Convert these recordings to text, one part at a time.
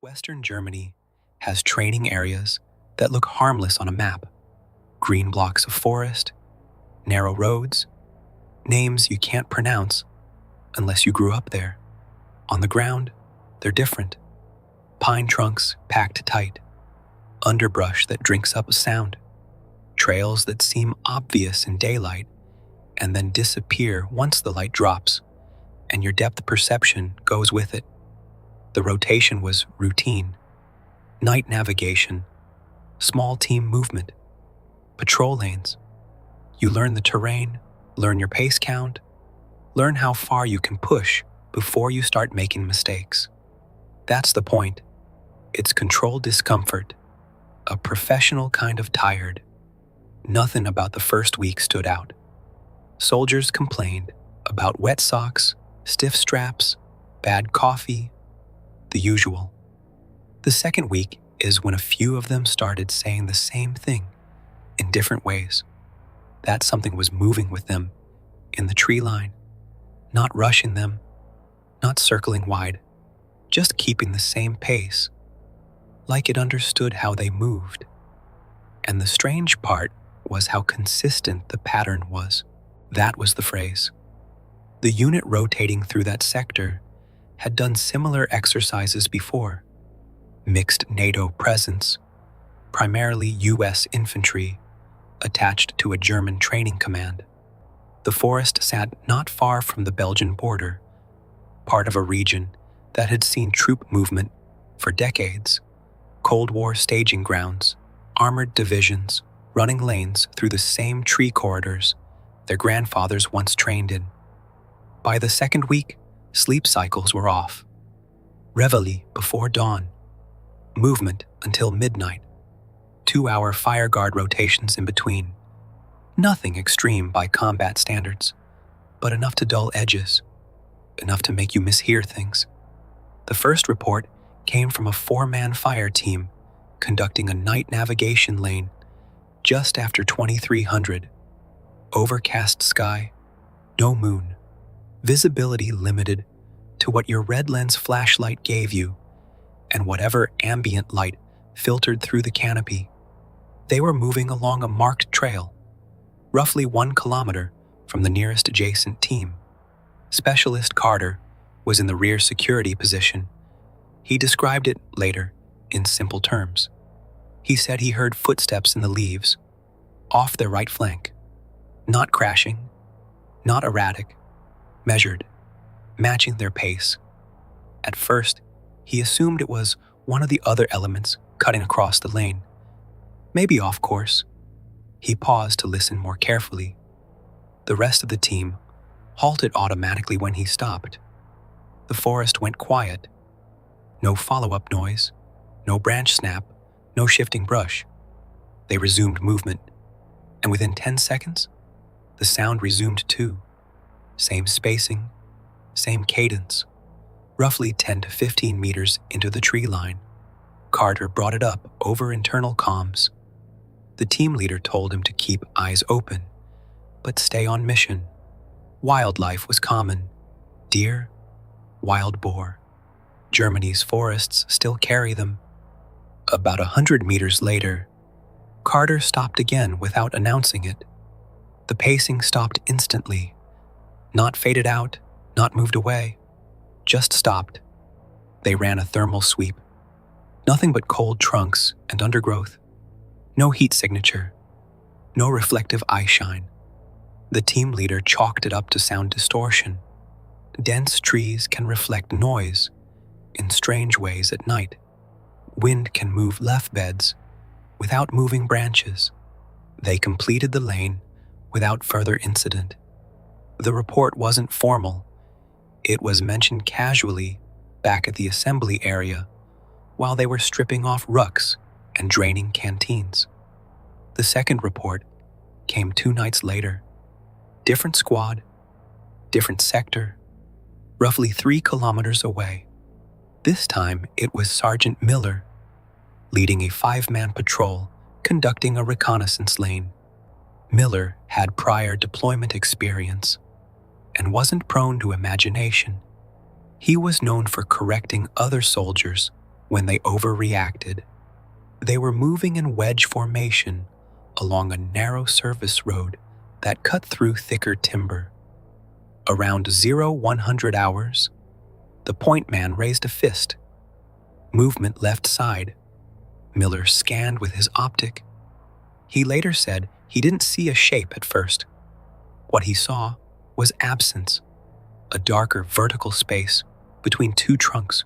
Western Germany has training areas that look harmless on a map. Green blocks of forest, narrow roads, names you can't pronounce unless you grew up there. On the ground, they're different. Pine trunks packed tight, underbrush that drinks up a sound, trails that seem obvious in daylight and then disappear once the light drops, and your depth perception goes with it. The rotation was routine. Night navigation, small team movement, patrol lanes. You learn the terrain, learn your pace count, learn how far you can push before you start making mistakes. That's the point. It's controlled discomfort, a professional kind of tired. Nothing about the first week stood out. Soldiers complained about wet socks, stiff straps, bad coffee, the usual. The second week is when a few of them started saying the same thing in different ways. That something was moving with them in the tree line, not rushing them, not circling wide, just keeping the same pace, like it understood how they moved. And the strange part was how consistent the pattern was. That was the phrase. The unit rotating through that sector had done similar exercises before. Mixed NATO presence, primarily U.S. infantry, attached to a German training command. The forest sat not far from the Belgian border, part of a region that had seen troop movement for decades. Cold War staging grounds, armored divisions, running lanes through the same tree corridors their grandfathers once trained in. By the second week, sleep cycles were off. Reveille before dawn. Movement until midnight. 2-hour fire guard rotations in between. Nothing extreme by combat standards, but enough to dull edges, enough to make you mishear things. The first report came from a 4-man fire team conducting a night navigation lane just after 2300. Overcast sky, no moon. Visibility limited to what your red lens flashlight gave you and whatever ambient light filtered through the canopy. They were moving along a marked trail, roughly 1 kilometer from the nearest adjacent team. Specialist Carter was in the rear security position. He described it later in simple terms. He said he heard footsteps in the leaves, off their right flank. Not crashing, not erratic, measured, matching their pace. At first, he assumed it was one of the other elements cutting across the lane, maybe off course. He paused to listen more carefully. The rest of the team halted automatically when he stopped. The forest went quiet. No follow-up noise, no branch snap, no shifting brush. They resumed movement, and within 10 seconds, the sound resumed too. Same spacing, same cadence. Roughly 10 to 15 meters into the tree line, Carter brought it up over internal comms. The team leader told him to keep eyes open, but stay on mission. Wildlife was common. Deer, wild boar. Germany's forests still carry them. About 100 meters later, Carter stopped again without announcing it. The pacing stopped instantly. Not faded out, not moved away. Just stopped. They ran a thermal sweep. Nothing but cold trunks and undergrowth. No heat signature. No reflective eye shine. The team leader chalked it up to sound distortion. Dense trees can reflect noise in strange ways at night. Wind can move leaf beds without moving branches. They completed the lane without further incident. The report wasn't formal. It was mentioned casually back at the assembly area while they were stripping off rucks and draining canteens. The second report came 2 nights later. Different squad, different sector, roughly 3 kilometers away. This time it was Sergeant Miller, leading a 5-man patrol conducting a reconnaissance lane. Miller had prior deployment experience and wasn't prone to imagination. He was known for correcting other soldiers When they overreacted, they were moving in wedge formation along a narrow service road that cut through thicker timber. Around 0100 hours, the point man raised a fist. Movement left side. Miller scanned with his optic. He later said he didn't see a shape at first. What he saw was absence, a darker vertical space between two trunks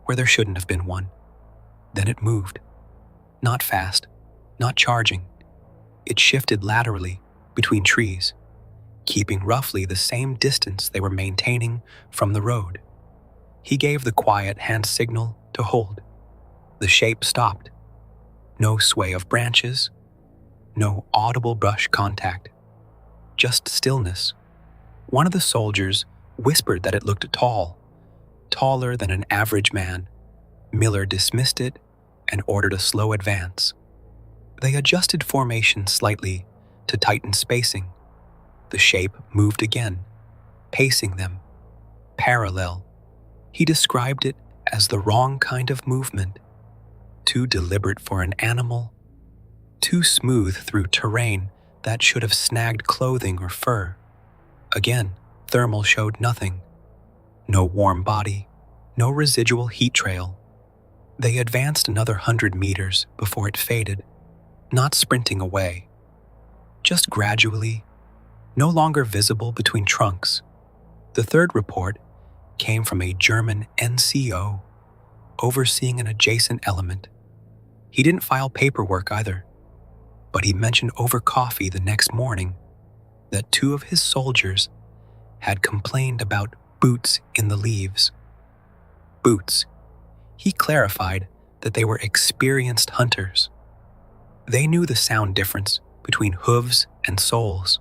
where there shouldn't have been one. Then it moved. Not fast, not charging. It shifted laterally between trees, keeping roughly the same distance they were maintaining from the road. He gave the quiet hand signal to hold. The shape stopped. No sway of branches, no audible brush contact, just stillness. One of the soldiers whispered that it looked tall, taller than an average man. Miller dismissed it and ordered a slow advance. They adjusted formation slightly to tighten spacing. The shape moved again, pacing them, parallel. He described it as the wrong kind of movement, too deliberate for an animal, too smooth through terrain that should have snagged clothing or fur. Again, thermal showed nothing. No warm body, no residual heat trail. They advanced another 100 meters before it faded, not sprinting away, just gradually, no longer visible between trunks. The third report came from a German NCO overseeing an adjacent element. He didn't file paperwork either, but he mentioned over coffee the next morning that 2 of his soldiers had complained about boots in the leaves. Boots. He clarified that they were experienced hunters. They knew the sound difference between hooves and soles.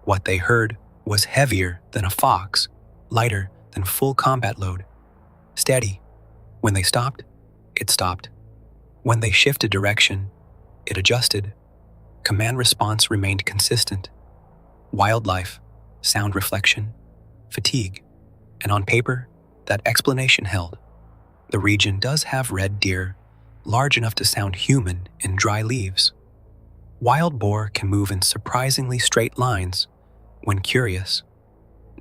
What they heard was heavier than a fox, lighter than full combat load. Steady. When they stopped, it stopped. When they shifted direction, it adjusted. Command response remained consistent. Wildlife, sound reflection, fatigue. And on paper, that explanation held. The region does have red deer, large enough to sound human in dry leaves. Wild boar can move in surprisingly straight lines when curious.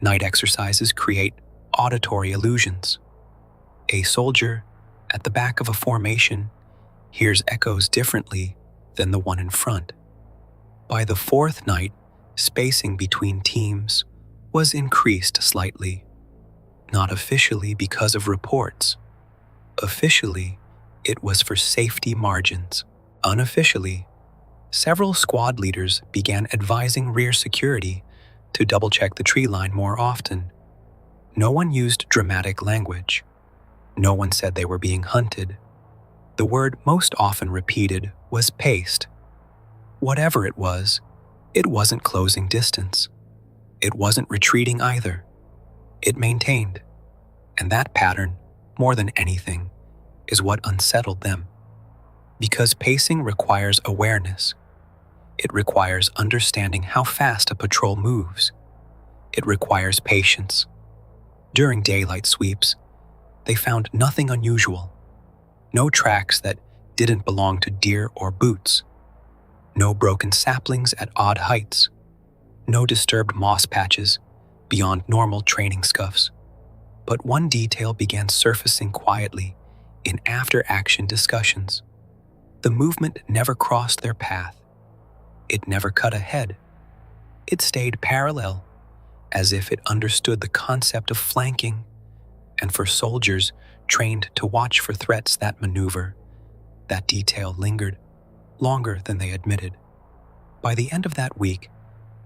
Night exercises create auditory illusions. A soldier at the back of a formation hears echoes differently than the one in front. By the 4th night, spacing between teams was increased slightly. Not officially because of reports. Officially, it was for safety margins. Unofficially, several squad leaders began advising rear security to double-check the tree line more often. No one used dramatic language. No one said they were being hunted. The word most often repeated was paced. Whatever it wasn't closing distance. It wasn't retreating either. It maintained. And that pattern, more than anything, is what unsettled them. Because pacing requires awareness. It requires understanding how fast a patrol moves. It requires patience. During daylight sweeps, they found nothing unusual. No tracks that didn't belong to deer or boots. No broken saplings at odd heights. No disturbed moss patches beyond normal training scuffs. But one detail began surfacing quietly in after-action discussions. The movement never crossed their path. It never cut ahead. It stayed parallel, as if it understood the concept of flanking, and for soldiers trained to watch for threats that maneuver, that detail lingered longer than they admitted. By the end of that week,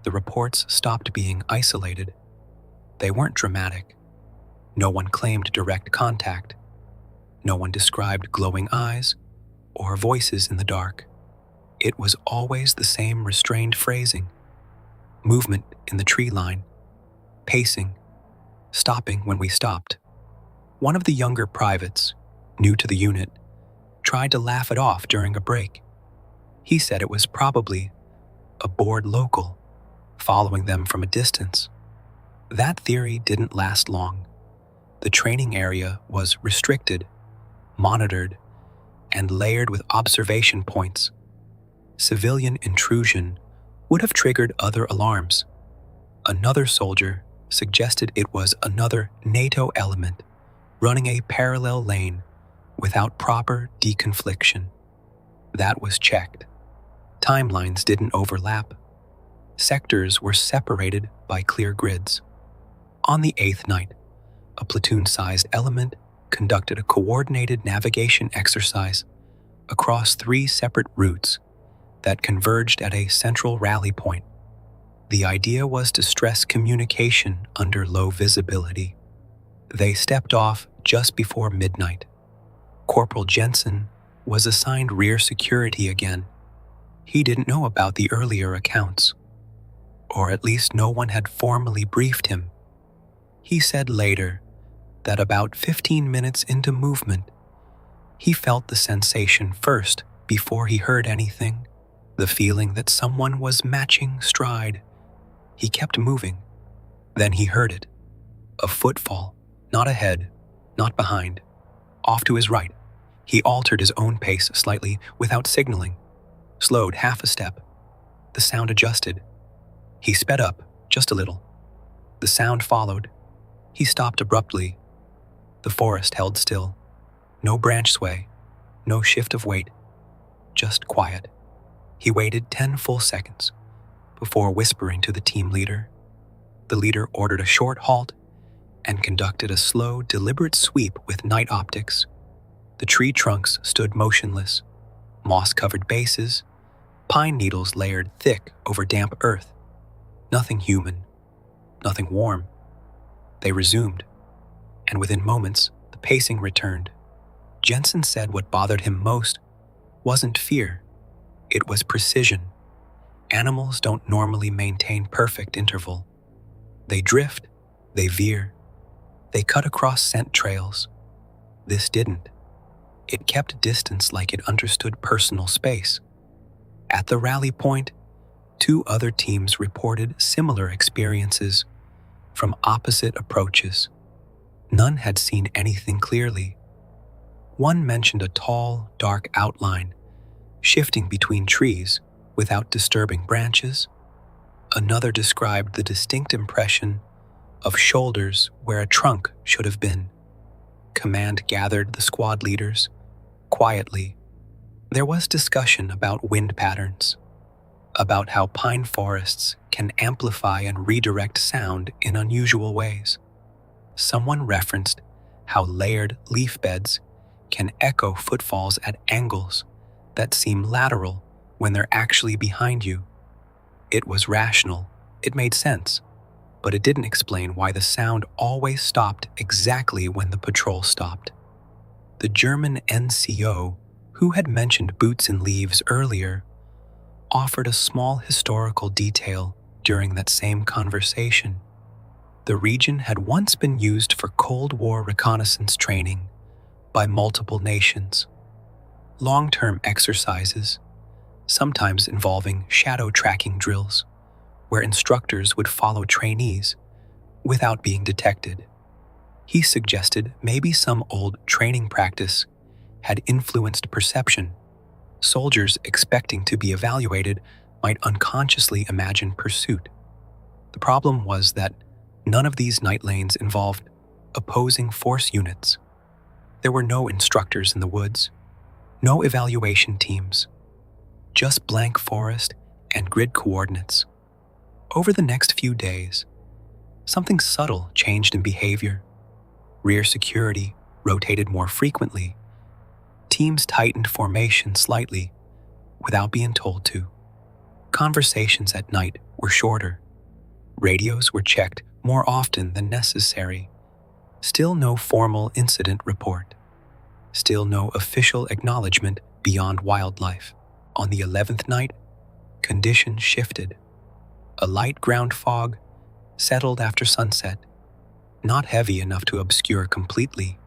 the reports stopped being isolated. They weren't dramatic. No one claimed direct contact. No one described glowing eyes or voices in the dark. It was always the same restrained phrasing. Movement in the tree line. Pacing. Stopping when we stopped. One of the younger privates, new to the unit, tried to laugh it off during a break. He said it was probably a bored local, following them from a distance. That theory didn't last long. The training area was restricted. monitored, and layered with observation points. Civilian intrusion would have triggered other alarms. Another soldier suggested it was another NATO element running a parallel lane without proper deconfliction. That was checked. Timelines didn't overlap. Sectors were separated by clear grids. On the 8th night, a platoon-sized element conducted a coordinated navigation exercise across 3 separate routes that converged at a central rally point. The idea was to stress communication under low visibility. They stepped off just before midnight. Corporal Jensen was assigned rear security again. He didn't know about the earlier accounts, or at least no one had formally briefed him. He said later that about 15 minutes into movement, he felt the sensation first before he heard anything, the feeling that someone was matching stride. He kept moving. Then he heard it. A footfall, not ahead, not behind, off to his right. He altered his own pace slightly without signaling, slowed half a step. The sound adjusted. He sped up just a little. The sound followed. He stopped abruptly. The forest held still. No branch sway, no shift of weight, just quiet. He waited 10 full seconds before whispering to the team leader. The leader ordered a short halt and conducted a slow, deliberate sweep with night optics. The tree trunks stood motionless, moss-covered bases, pine needles layered thick over damp earth. Nothing human, nothing warm. They resumed, and within moments, the pacing returned. Jensen said what bothered him most wasn't fear, it was precision. Animals don't normally maintain perfect interval. They drift, they veer, they cut across scent trails. This didn't. It kept distance like it understood personal space. At the rally point, 2 other teams reported similar experiences from opposite approaches. None had seen anything clearly. One mentioned a tall, dark outline shifting between trees without disturbing branches. Another described the distinct impression of shoulders where a trunk should have been. Command gathered the squad leaders. Quietly, there was discussion about wind patterns, about how pine forests can amplify and redirect sound in unusual ways. Someone referenced how layered leaf beds can echo footfalls at angles that seem lateral when they're actually behind you. It was rational, it made sense, but it didn't explain why the sound always stopped exactly when the patrol stopped. The German NCO, who had mentioned boots and leaves earlier, offered a small historical detail during that same conversation. The region had once been used for Cold War reconnaissance training by multiple nations. Long-term exercises, sometimes involving shadow tracking drills, where instructors would follow trainees without being detected. He suggested maybe some old training practice had influenced perception. Soldiers expecting to be evaluated might unconsciously imagine pursuit. The problem was that none of these night lanes involved opposing force units. There were no instructors in the woods, no evaluation teams, just blank forest and grid coordinates. Over the next few days, something subtle changed in behavior. Rear security rotated more frequently. Teams tightened formation slightly without being told to. Conversations at night were shorter. Radios were checked more often than necessary. Still no formal incident report. Still no official acknowledgement beyond wildlife. On the 11th night, conditions shifted. A light ground fog settled after sunset, not heavy enough to obscure completely,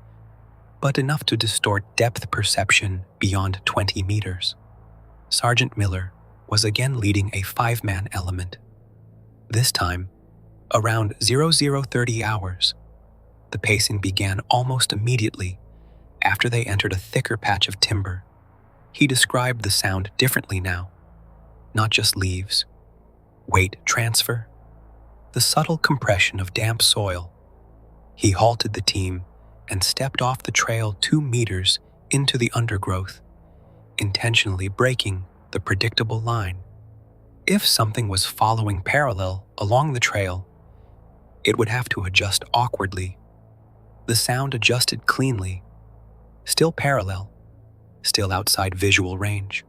but enough to distort depth perception beyond 20 meters. Sergeant Miller was again leading a 5-man element. This time, around 0030 hours, the pacing began almost immediately After they entered a thicker patch of timber, he described the sound differently now. Not just leaves, weight transfer, the subtle compression of damp soil. He halted the team and stepped off the trail 2 meters into the undergrowth, intentionally breaking the predictable line. If something was following parallel along the trail, it would have to adjust awkwardly. The sound adjusted cleanly, still parallel, still outside visual range.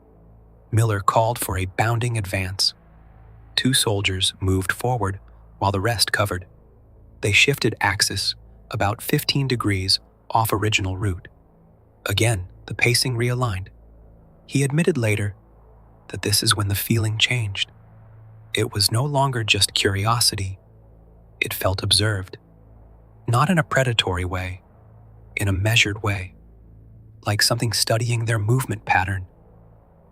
Miller called for a bounding advance. 2 soldiers moved forward while the rest covered. They shifted axis about 15 degrees off original route. Again, the pacing realigned. He admitted later that this is when the feeling changed. It was no longer just curiosity. It felt observed. Not in a predatory way, in a measured way, like something studying their movement pattern.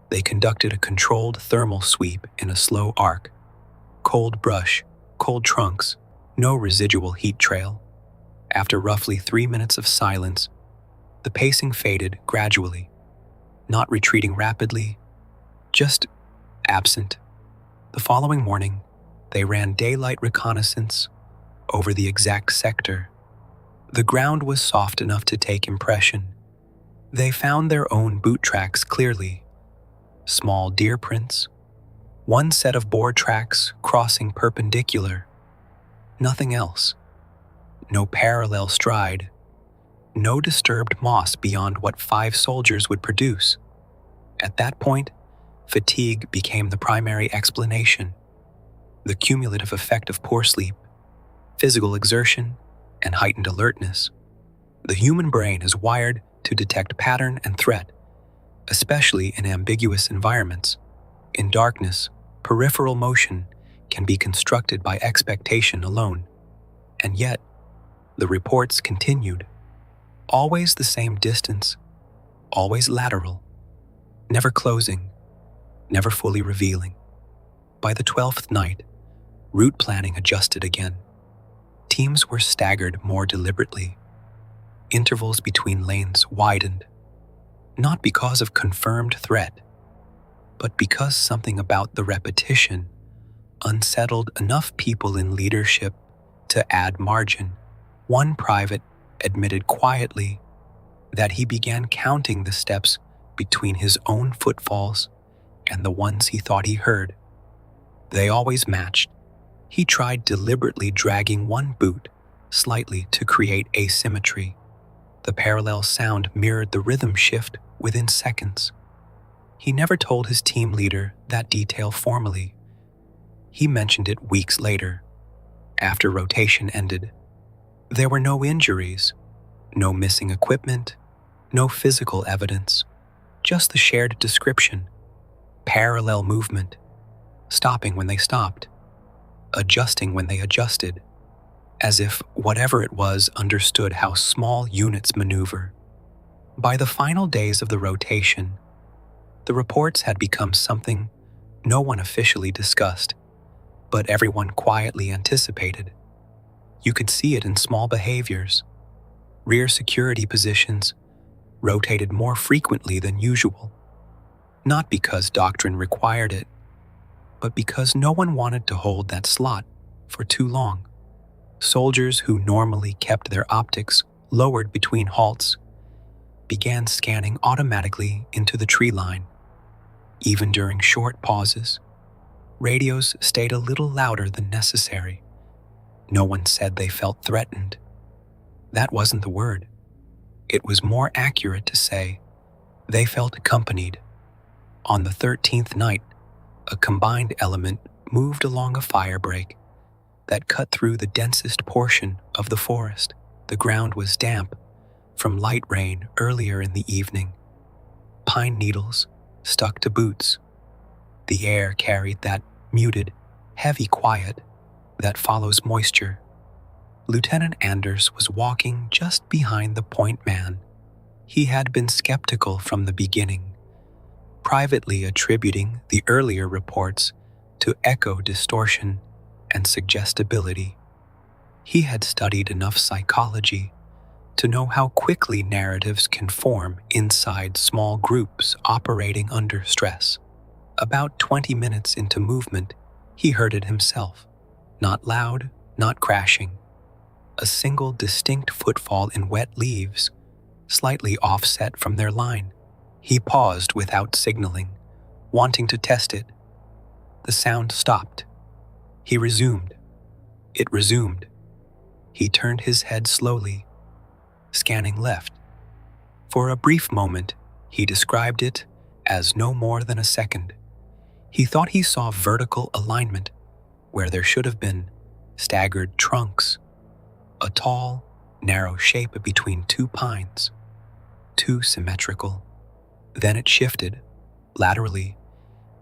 They conducted a controlled thermal sweep in a slow arc. Cold brush, cold trunks, no residual heat trail. After roughly 3 minutes of silence, the pacing faded gradually, not retreating rapidly, just absent. The following morning, they ran daylight reconnaissance over the exact sector. The ground was soft enough to take impression. They found their own boot tracks clearly, small deer prints, one set of boar tracks crossing perpendicular. Nothing else. No parallel stride. No disturbed moss beyond what 5 soldiers would produce. At that point, fatigue became the primary explanation. The cumulative effect of poor sleep, physical exertion, and heightened alertness. The human brain is wired to detect pattern and threat, especially in ambiguous environments. In darkness, peripheral motion can be constructed by expectation alone. And yet, the reports continued. Always the same distance, always lateral, never closing, never fully revealing. By the 12th night, route planning adjusted again. Teams were staggered more deliberately. Intervals between lanes widened, not because of confirmed threat, but because something about the repetition unsettled enough people in leadership to add margin. One private admitted quietly that he began counting the steps between his own footfalls and the ones he thought he heard. They always matched. He tried deliberately dragging one boot slightly to create asymmetry. The parallel sound mirrored the rhythm shift within seconds. He never told his team leader that detail formally. He mentioned it weeks later, after rotation ended. There were no injuries, no missing equipment, no physical evidence, just the shared description, parallel movement, stopping when they stopped, adjusting when they adjusted, as if whatever it was understood how small units maneuver. By the final days of the rotation, the reports had become something no one officially discussed, but everyone quietly anticipated. You could see it in small behaviors. Rear security positions rotated more frequently than usual, not because doctrine required it, but because no one wanted to hold that slot for too long. Soldiers who normally kept their optics lowered between halts began scanning automatically into the tree line. Even during short pauses, radios stayed a little louder than necessary. No one said they felt threatened. That wasn't the word. It was more accurate to say they felt accompanied. On the 13th night, a combined element moved along a fire break that cut through the densest portion of the forest. The ground was damp from light rain earlier in the evening. Pine needles stuck to boots. The air carried that muted, heavy quiet that follows moisture. Lieutenant Anders was walking just behind the point man. He had been skeptical from the beginning, privately attributing the earlier reports to echo distortion and suggestibility. He had studied enough psychology to know how quickly narratives can form inside small groups operating under stress. About 20 minutes into movement, he heard it himself. Not loud, not crashing. A single distinct footfall in wet leaves, slightly offset from their line. He paused without signaling, wanting to test it. The sound stopped. He resumed. It resumed. He turned his head slowly, scanning left. For a brief moment, he described it as no more than a second. He thought he saw vertical alignment where there should have been staggered trunks, a tall, narrow shape between two pines, too symmetrical. Then it shifted, laterally,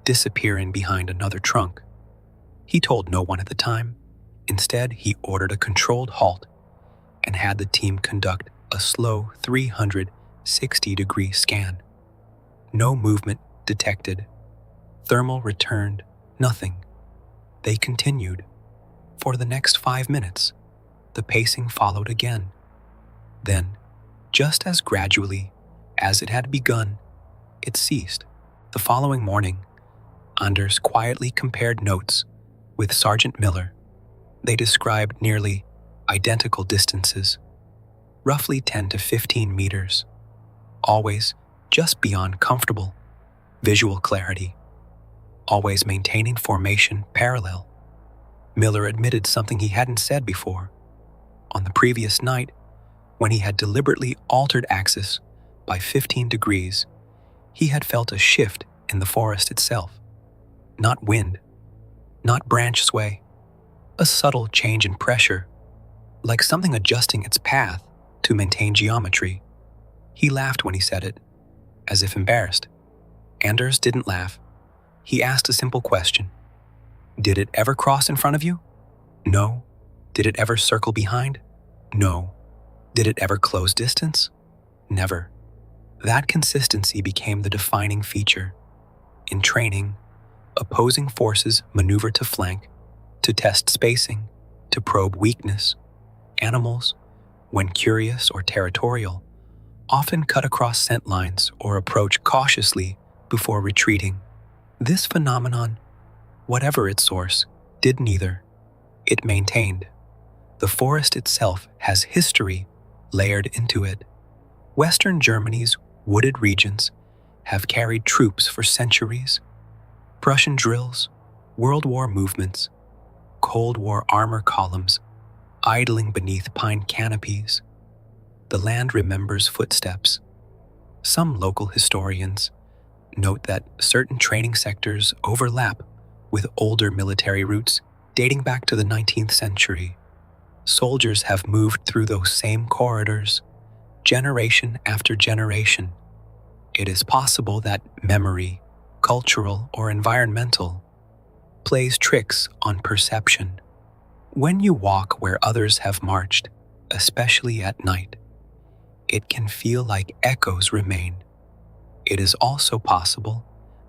disappearing behind another trunk. He told no one at the time. Instead, he ordered a controlled halt and had the team conduct a slow 360-degree scan. No movement detected. Thermal returned nothing. They continued. For the next 5 minutes, the pacing followed again. Then, just as gradually as it had begun, it ceased. The following morning, Anders quietly compared notes with Sergeant Miller. They described nearly identical distances, roughly 10 to 15 meters, always just beyond comfortable visual clarity, always maintaining formation parallel. Miller admitted something he hadn't said before. On the previous night, when he had deliberately altered axis by 15 degrees, he had felt a shift in the forest itself. Not wind, not branch sway, a subtle change in pressure, like something adjusting its path to maintain geometry. He laughed when he said it, as if embarrassed. Anders didn't laugh. He asked a simple question. Did it ever cross in front of you? No. Did it ever circle behind? No. Did it ever close distance? Never. That consistency became the defining feature. In training, opposing forces maneuver to flank, to test spacing, to probe weakness. Animals, when curious or territorial, often cut across scent lines or approach cautiously before retreating. This phenomenon, whatever its source, did neither. It maintained. The forest itself has history layered into it. Western Germany's wooded regions have carried troops for centuries. Prussian drills, World War movements, Cold War armor columns idling beneath pine canopies. The land remembers footsteps. Some local historians note that certain training sectors overlap with older military routes dating back to the 19th century. Soldiers have moved through those same corridors, generation after generation. It is possible that memory, cultural or environmental, plays tricks on perception. When you walk where others have marched, especially at night, it can feel like echoes remain. It is also possible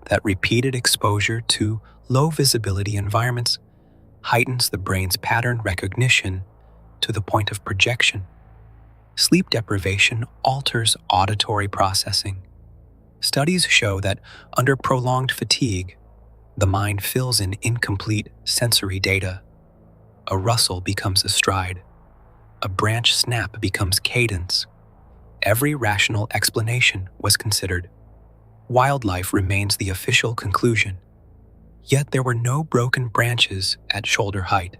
that repeated exposure to low visibility environments heightens the brain's pattern recognition to the point of projection. Sleep deprivation alters auditory processing. Studies show that under prolonged fatigue, the mind fills in incomplete sensory data. A rustle becomes a stride. A branch snap becomes cadence. Every rational explanation was considered. Wildlife remains the official conclusion. Yet there were no broken branches at shoulder height.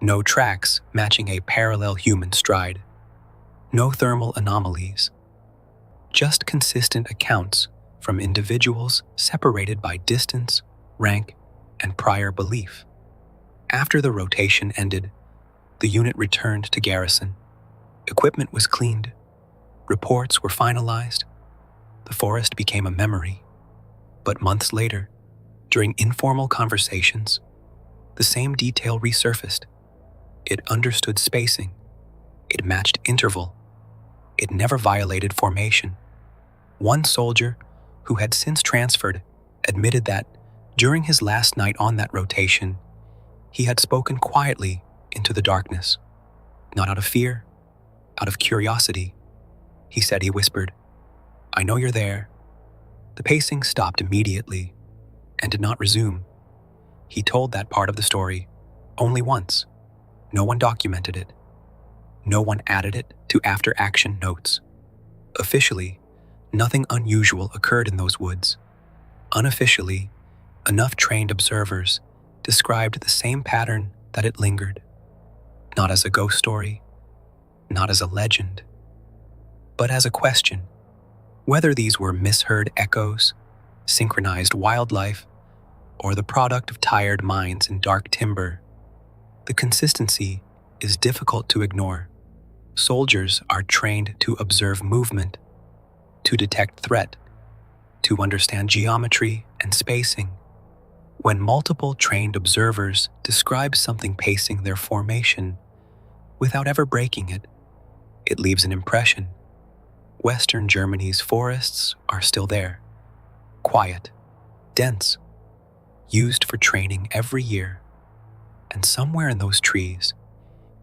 No tracks matching a parallel human stride. No thermal anomalies. Just consistent accounts from individuals separated by distance, rank, and prior belief. After the rotation ended, the unit returned to garrison. Equipment was cleaned. Reports were finalized. The forest became a memory. But months later, during informal conversations, the same detail resurfaced. It understood spacing. It matched interval. It never violated formation. One soldier, who had since transferred, admitted that during his last night on that rotation, he had spoken quietly into the darkness, not out of fear, Out of curiosity, he whispered, "I know you're there." The pacing stopped immediately and did not resume. He told that part of the story only once. No one documented it. No one added it to after-action notes. Officially, nothing unusual occurred in those woods. Unofficially, enough trained observers described the same pattern that it lingered. Not as a ghost story, not as a legend, but as a question. Whether these were misheard echoes, synchronized wildlife, or the product of tired minds in dark timber, the consistency is difficult to ignore. Soldiers are trained to observe movement, to detect threat, to understand geometry and spacing. When multiple trained observers describe something pacing their formation without ever breaking it, it leaves an impression. Western Germany's forests are still there, quiet, dense, used for training every year. And somewhere in those trees,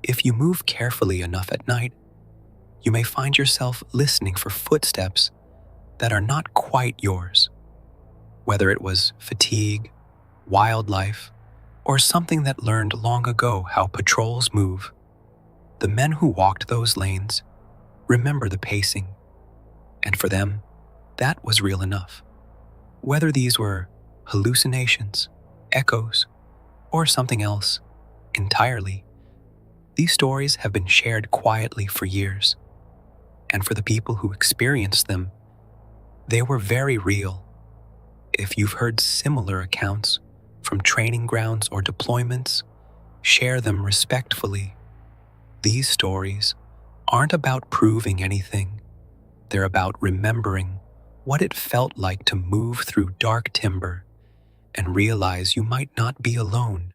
if you move carefully enough at night, you may find yourself listening for footsteps that are not quite yours. Whether it was fatigue, wildlife, or something that learned long ago how patrols move, the men who walked those lanes remember the pacing, and for them, that was real enough. Whether these were hallucinations, echoes, or something else entirely, these stories have been shared quietly for years, and for the people who experienced them, they were very real. If you've heard similar accounts from training grounds or deployments, share them respectfully. These stories aren't about proving anything. They're about remembering what it felt like to move through dark timber and realize you might not be alone.